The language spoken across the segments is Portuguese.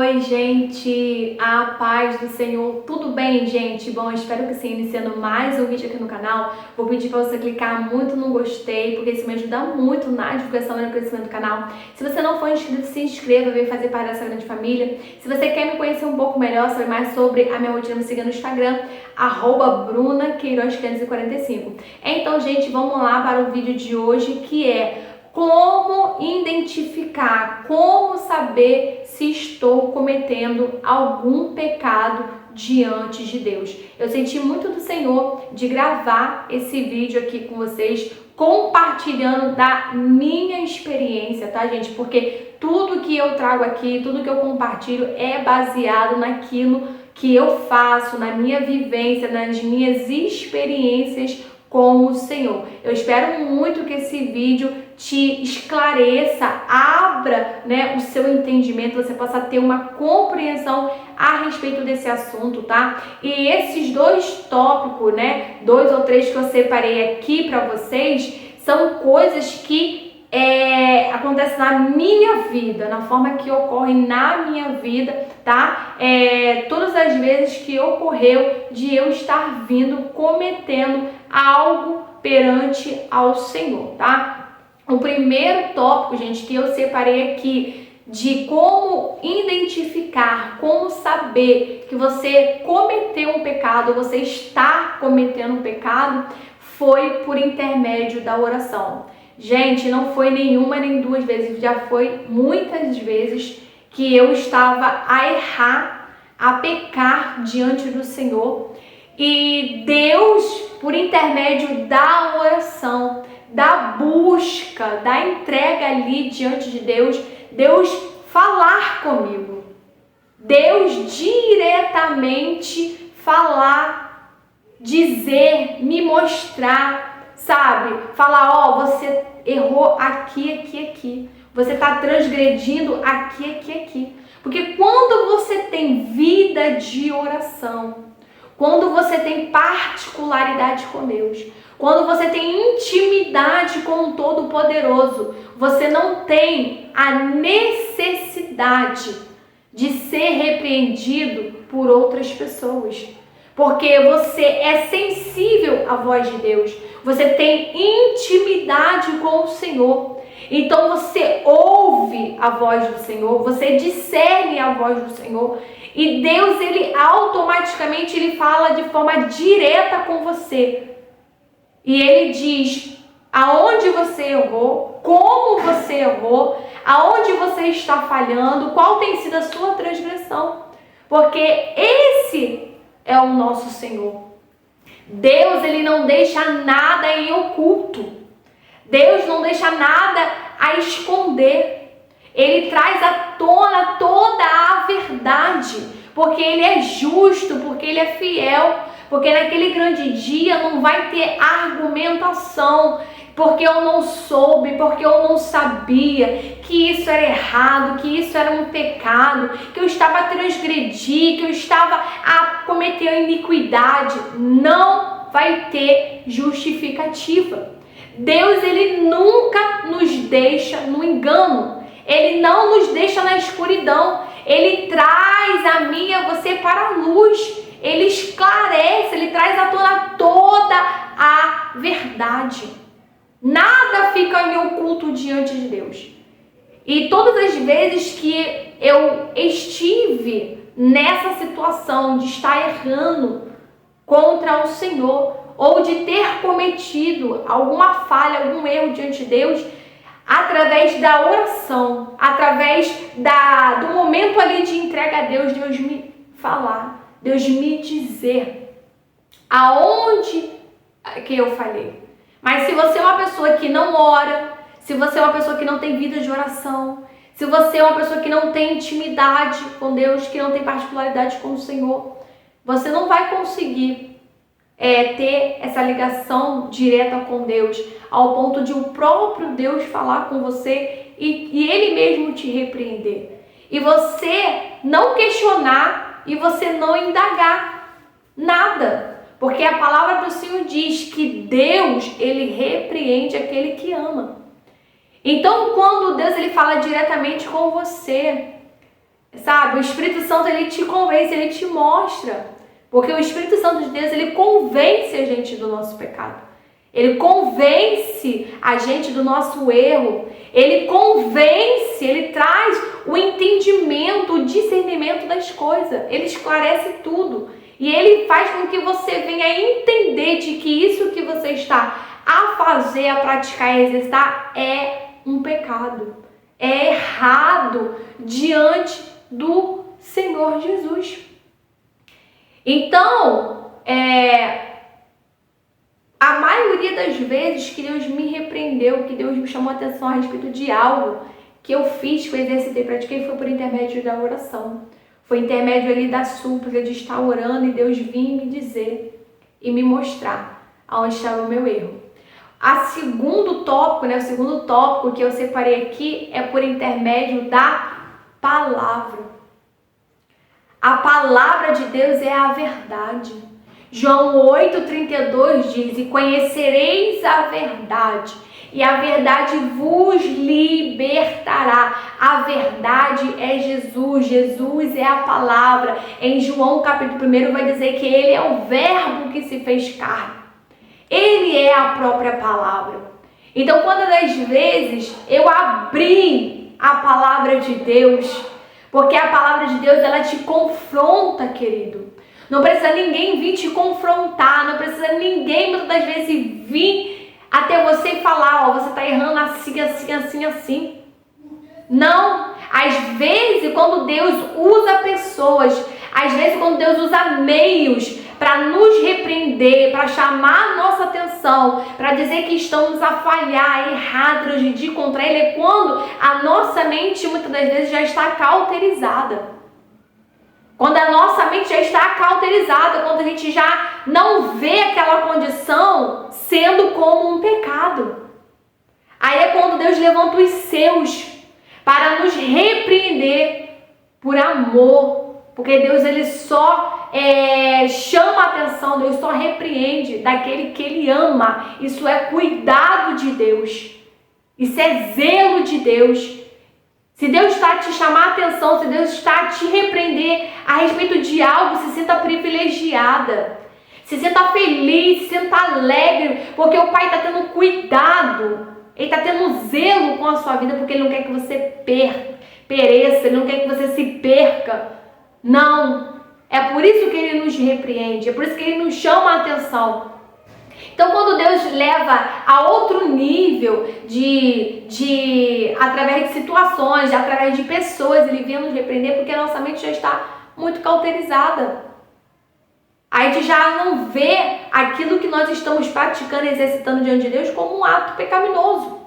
Oi, gente, a paz do Senhor, tudo bem, gente? Bom, espero que sim, iniciando mais um vídeo aqui no canal, vou pedir para você clicar muito no gostei, porque isso me ajuda muito na divulgação e no crescimento do canal. Se você não for inscrito, se inscreva, vem fazer parte dessa grande família. Se você quer me conhecer um pouco melhor, saber mais sobre a minha rotina, me siga no Instagram, @BrunaQueiroz545. Então, gente, vamos lá para o vídeo de hoje, que é como identificar, como saber se estou cometendo algum pecado diante de Deus. Eu senti muito do Senhor de gravar esse vídeo aqui com vocês, compartilhando da minha experiência, tá, gente? Porque tudo que eu trago aqui, tudo que eu compartilho é baseado naquilo que eu faço, na minha vivência, nas minhas experiências com o Senhor. Eu espero muito que esse vídeo te esclareça, abra, o seu entendimento, você possa ter uma compreensão a respeito desse assunto, tá? E esses dois tópicos, 2 ou 3 que eu separei aqui para vocês, são coisas que acontecem na minha vida, na forma que ocorre na minha vida, tá? Todas as vezes que ocorreu de eu estar cometendo algo perante ao Senhor, tá? O primeiro tópico, gente, que eu separei aqui de como identificar, como saber que você cometeu um pecado, você está cometendo um pecado, foi por intermédio da oração. Gente, não foi nenhuma nem duas vezes, já foi muitas vezes que eu estava a errar, a pecar diante do Senhor. E Deus, por intermédio da oração, da busca, da entrega ali diante de Deus, Deus falar comigo. Deus diretamente falar, dizer, me mostrar, sabe? Falar, você errou aqui, aqui, aqui. Você está transgredindo aqui, aqui, aqui. Porque quando você tem vida de oração, quando você tem particularidade com Deus, quando você tem intimidade com o Todo-Poderoso, você não tem a necessidade de ser repreendido por outras pessoas. Porque você é sensível à voz de Deus, você tem intimidade com o Senhor. Então você ouve a voz do Senhor, você discerne a voz do Senhor. E Deus, ele automaticamente ele fala de forma direta com você. E ele diz aonde você errou, como você errou, aonde você está falhando, qual tem sido a sua transgressão. Porque esse é o nosso Senhor. Deus, ele não deixa nada em oculto. Deus não deixa nada a esconder. Ele traz à tona toda a verdade, porque ele é justo, porque ele é fiel, porque naquele grande dia não vai ter argumentação, porque eu não soube, porque eu não sabia que isso era errado, que isso era um pecado, que eu estava a transgredir, que eu estava a cometer iniquidade. Não vai ter justificativa. Deus, ele nunca nos deixa no engano. Ele não nos deixa na escuridão. Ele traz a mim e a você para a luz. Ele esclarece, ele traz à tona toda a verdade. Nada fica em oculto diante de Deus. E todas as vezes que eu estive nessa situação de estar errando contra o Senhor, ou de ter cometido alguma falha, algum erro diante de Deus, através da oração, através do momento ali de entrega a Deus, Deus me falar, Deus me dizer aonde que eu falhei. Mas se você é uma pessoa que não ora, se você é uma pessoa que não tem vida de oração, se você é uma pessoa que não tem intimidade com Deus, que não tem particularidade com o Senhor, você não vai conseguir ter essa ligação direta com Deus, ao ponto de o próprio Deus falar com você e Ele mesmo te repreender. E você não questionar e você não indagar nada. Porque a palavra do Senhor diz que Deus, ele repreende aquele que ama. Então, quando Deus ele fala diretamente com você, sabe? O Espírito Santo, ele te convence, ele te mostra. Porque o Espírito Santo de Deus, ele convence a gente do nosso pecado. Ele convence a gente do nosso erro. Ele convence, ele traz o entendimento, o discernimento das coisas. Ele esclarece tudo. E ele faz com que você venha entender de que isso que você está a fazer, a praticar e a exercitar é um pecado. É errado diante do Senhor Jesus. Então, a maioria das vezes que Deus me repreendeu, que Deus me chamou a atenção a respeito de algo que eu fiz, que eu exercitei, pratiquei, foi por intermédio da oração. Foi intermédio ali da súplica, de estar orando e Deus vir me dizer e me mostrar aonde estava o meu erro. O segundo tópico que eu separei aqui é por intermédio da palavra. A palavra de Deus é a verdade. João 8,32 diz: e conhecereis a verdade, e a verdade vos libertará. A verdade é Jesus, Jesus é a palavra. Em João capítulo 1 vai dizer que ele é o verbo que se fez carne. Ele é a própria palavra. Então, quando das vezes eu abri a palavra de Deus, porque a palavra de Deus, ela te confronta, querido. Não precisa ninguém vir te confrontar, não precisa ninguém muitas das vezes vir até você e falar, você está errando assim, assim, assim, assim. Não, às vezes quando Deus usa pessoas, às vezes quando Deus usa meios para nos repreender, para chamar a nossa atenção, para dizer que estamos a falhar, a errar, transgredir contra Ele, é quando a nossa mente muitas das vezes já está cauterizada. Quando a nossa mente já está cauterizada, quando a gente já não vê aquela condição sendo como um pecado. Aí é quando Deus levanta os seus para nos repreender por amor. Porque Deus, ele só chama a atenção, Deus só repreende daquele que ele ama. Isso é cuidado de Deus. Isso é zelo de Deus. Se Deus está a te chamar a atenção, se Deus está a te repreender a respeito de algo, se sinta privilegiada. Se sinta feliz, se sinta alegre, porque o Pai está tendo cuidado. Ele está tendo zelo com a sua vida, porque Ele não quer que você pereça, Ele não quer que você se perca. Não. É por isso que Ele nos repreende, é por isso que Ele nos chama a atenção. Então, quando Deus leva a outro nível através de situações, através de pessoas, Ele vem nos repreender porque a nossa mente já está muito cauterizada. A gente já não vê aquilo que nós estamos praticando e exercitando diante de Deus como um ato pecaminoso.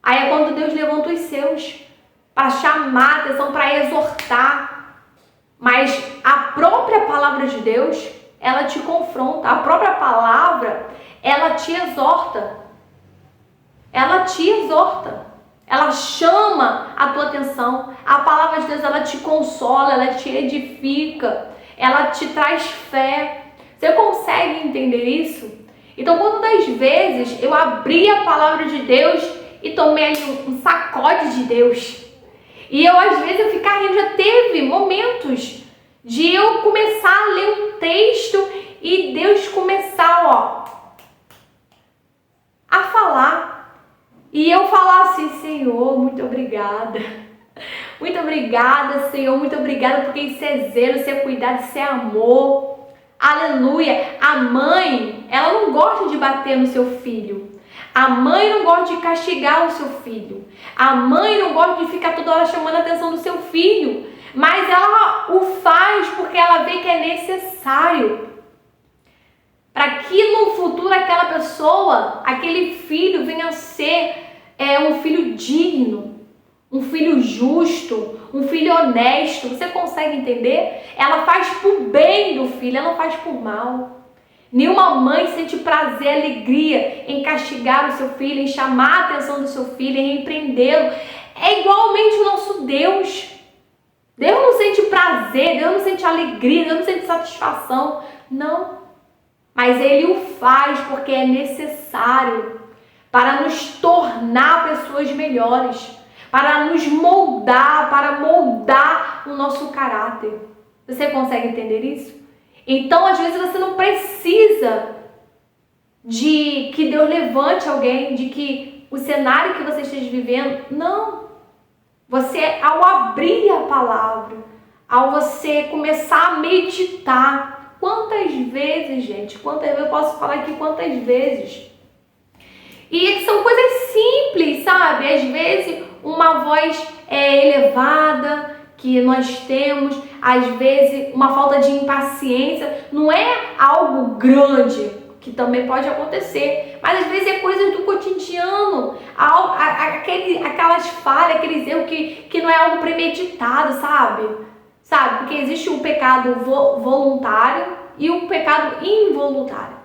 Aí é quando Deus levanta os seus para chamar a atenção, para exortar. Mas a própria palavra de Deus, ela te confronta. A própria palavra, ela te exorta. Ela te exorta. Ela chama a tua atenção. A palavra de Deus, ela te consola, ela te edifica, ela te traz fé. Você consegue entender isso? Então, quando das vezes eu abri a palavra de Deus e tomei ali um sacode de Deus, e eu às vezes eu ficar rindo, já teve momentos de eu começar a ler um texto e Deus começar, a falar. E eu falar assim: Senhor, muito obrigada. Muito obrigada, Senhor, muito obrigada, porque isso é zelo, isso é cuidado, isso é amor. Aleluia. A mãe, ela não gosta de bater no seu filho. A mãe não gosta de castigar o seu filho. A mãe não gosta de ficar toda hora chamando a atenção do seu filho. Mas ela o faz porque ela vê que é necessário. Para que no futuro aquela pessoa, aquele filho venha a ser um filho digno, um filho justo, um filho honesto. Você consegue entender? Ela faz por bem do filho, ela não faz por mal. Nenhuma mãe sente prazer, alegria em castigar o seu filho, em chamar a atenção do seu filho, em repreendê-lo. É igualmente o nosso Deus. Deus não sente prazer, Deus não sente alegria, Deus não sente satisfação. Não. Mas Ele o faz porque é necessário para nos tornar pessoas melhores, para nos moldar, para moldar o nosso caráter. Você consegue entender isso? Então, às vezes, você não precisa de que Deus levante alguém, de que o cenário que você esteja vivendo, não. Você, ao abrir a palavra, ao você começar a meditar, quantas vezes, gente, quantas vezes, eu posso falar aqui quantas vezes, e são coisas simples, sabe? Às vezes uma voz elevada que nós temos, às vezes uma falta de impaciência, não é algo grande, que também pode acontecer, mas às vezes é coisas do cotidiano, aquelas falhas, aqueles erros que não é algo premeditado, sabe? Porque existe um pecado voluntário e um pecado involuntário.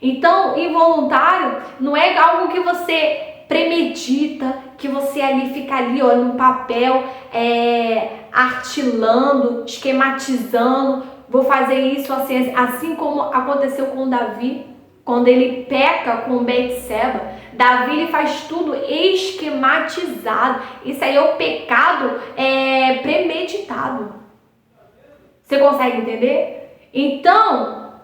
Então, involuntário não é algo que você premedita, que você ali fica ali, ó, no papel, artilando, esquematizando, vou fazer isso assim como aconteceu com Davi, quando ele peca com Betseba. Davi ele faz tudo esquematizado. Isso aí é o pecado premeditado. Você consegue entender? Então,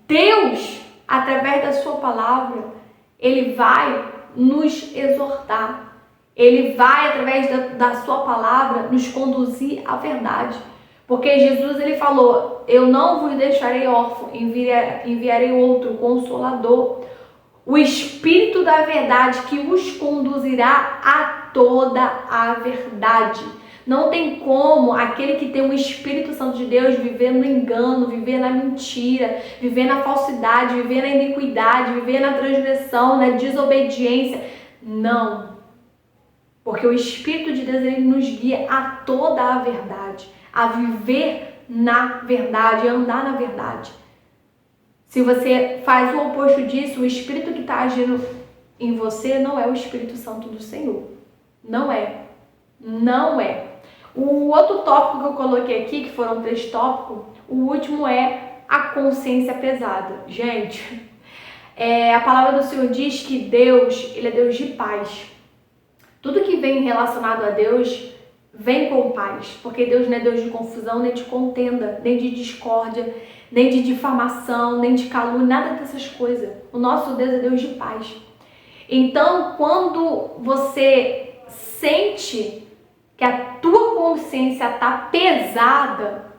Deus, através da sua palavra, ele vai nos exortar. Ele vai, através da sua palavra, nos conduzir à verdade. Porque Jesus, ele falou, eu não vos deixarei órfão, enviarei outro Consolador, o Espírito da verdade, que os conduzirá a toda a verdade. Não tem como aquele que tem o Espírito Santo de Deus viver no engano, viver na mentira, viver na falsidade, viver na iniquidade, viver na transgressão, na desobediência. Não. Porque o Espírito de Deus, ele nos guia a toda a verdade, a viver na verdade, a andar na verdade. Se você faz o oposto disso, o Espírito que está agindo em você não é o Espírito Santo do Senhor. Não é. Não é. O outro tópico que eu coloquei aqui, que foram 3 tópicos, o último é a consciência pesada. Gente, a palavra do Senhor diz que Deus, ele é Deus de paz. Tudo que vem relacionado a Deus vem com paz, porque Deus não é Deus de confusão, nem de contenda, nem de discórdia, nem de difamação, nem de calúnia, nada dessas coisas. O nosso Deus é Deus de paz. Então, quando você sente que a tua consciência está pesada,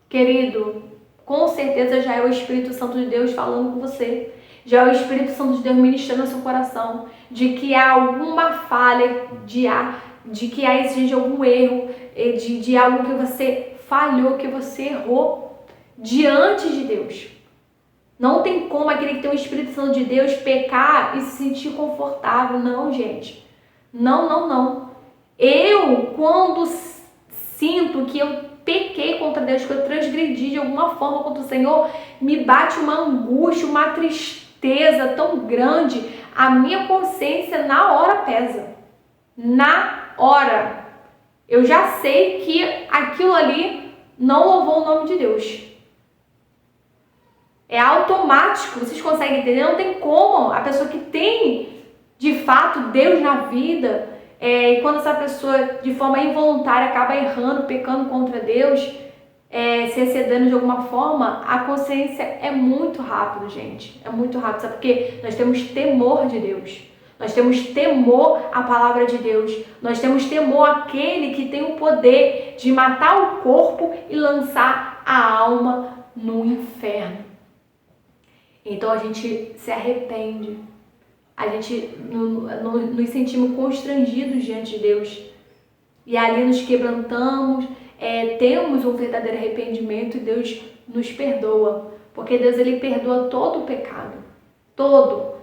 querido, com certeza já é o Espírito Santo de Deus falando com você. Já é o Espírito Santo de Deus ministrando no seu coração, de que há alguma falha, de que há exige algum erro, de algo que você falhou, que você errou diante de Deus. Não tem como aquele que tem o Espírito Santo de Deus pecar e se sentir confortável. Não, gente. Não. Eu, quando sinto que eu pequei contra Deus, que eu transgredi de alguma forma contra o Senhor, me bate uma angústia, uma tristeza tão grande, a minha consciência na hora pesa. Na hora. Eu já sei que aquilo ali não louvou o nome de Deus. É automático, vocês conseguem entender? Não tem como a pessoa que tem, de fato, Deus na vida, e quando essa pessoa, de forma involuntária, acaba errando, pecando contra Deus, se excedendo de alguma forma, a consciência é muito rápido, gente. É muito rápido, sabe? Porque nós temos temor de Deus. Nós temos temor à palavra de Deus. Nós temos temor àquele que tem o poder de matar o corpo e lançar a alma no inferno. Então a gente se arrepende. A gente nos sentimos constrangidos diante de Deus. E ali nos quebrantamos, temos um verdadeiro arrependimento e Deus nos perdoa. Porque Deus, ele perdoa todo o pecado. Todo.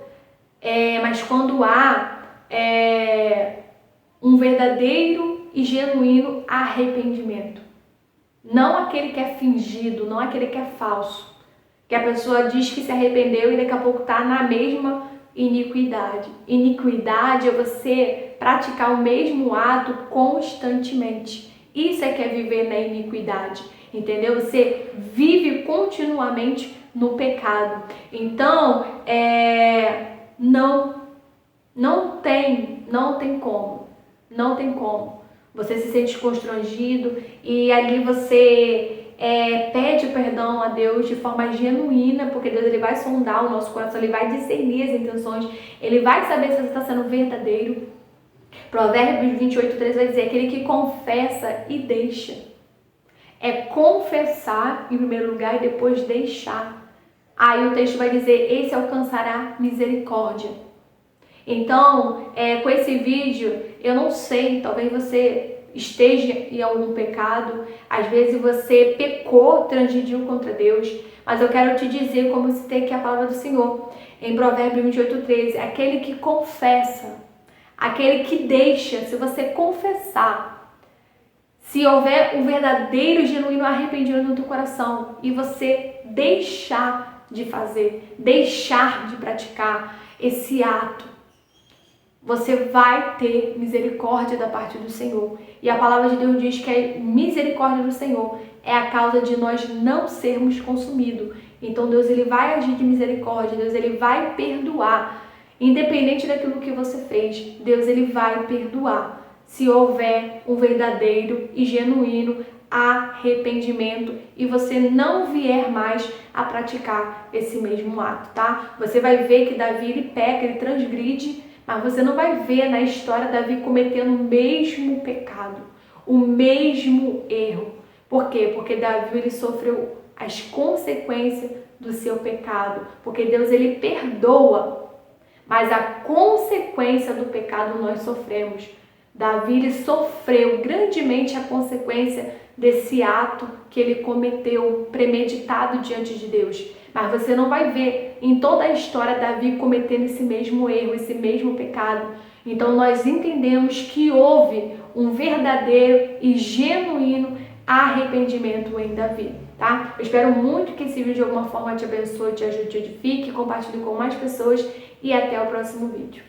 Mas quando há um verdadeiro e genuíno arrependimento. Não aquele que é fingido, não aquele que é falso. Que a pessoa diz que se arrependeu e daqui a pouco está na mesma iniquidade. Iniquidade é você praticar o mesmo ato constantemente. Isso é que é viver na iniquidade, entendeu? Você vive continuamente no pecado. Então, não tem como. Não tem como. Você se sente constrangido e ali você pede perdão a Deus de forma genuína, porque Deus ele vai sondar o nosso coração, ele vai discernir as intenções, ele vai saber se você está sendo verdadeiro. Provérbios 28:3 vai dizer: aquele que confessa e deixa. É confessar em primeiro lugar e depois deixar. Aí o texto vai dizer: esse alcançará misericórdia. Então, com esse vídeo, eu não sei, talvez você esteja em algum pecado, às vezes você pecou, transgrediu contra Deus, mas eu quero te dizer, como citei aqui a palavra do Senhor, em Provérbios 28:13, aquele que confessa, aquele que deixa, se você confessar, se houver um verdadeiro e genuíno arrependimento no teu coração e você deixar de fazer, deixar de praticar esse ato, você vai ter misericórdia da parte do Senhor. E a palavra de Deus diz que a misericórdia do Senhor é a causa de nós não sermos consumidos. Então Deus ele vai agir de misericórdia, Deus ele vai perdoar. Independente daquilo que você fez, Deus ele vai perdoar. Se houver um verdadeiro e genuíno arrependimento e você não vier mais a praticar esse mesmo ato, tá? Você vai ver que Davi ele peca, ele transgride, mas você não vai ver na história Davi cometendo o mesmo pecado, o mesmo erro. Por quê? Porque Davi ele sofreu as consequências do seu pecado. Porque Deus ele perdoa, mas a consequência do pecado nós sofremos. Davi ele sofreu grandemente a consequência desse ato que ele cometeu, premeditado diante de Deus. Mas você não vai ver em toda a história Davi cometendo esse mesmo erro, esse mesmo pecado. Então nós entendemos que houve um verdadeiro e genuíno arrependimento em Davi, tá? Eu espero muito que esse vídeo de alguma forma te abençoe, te ajude, te edifique, compartilhe com mais pessoas e até o próximo vídeo.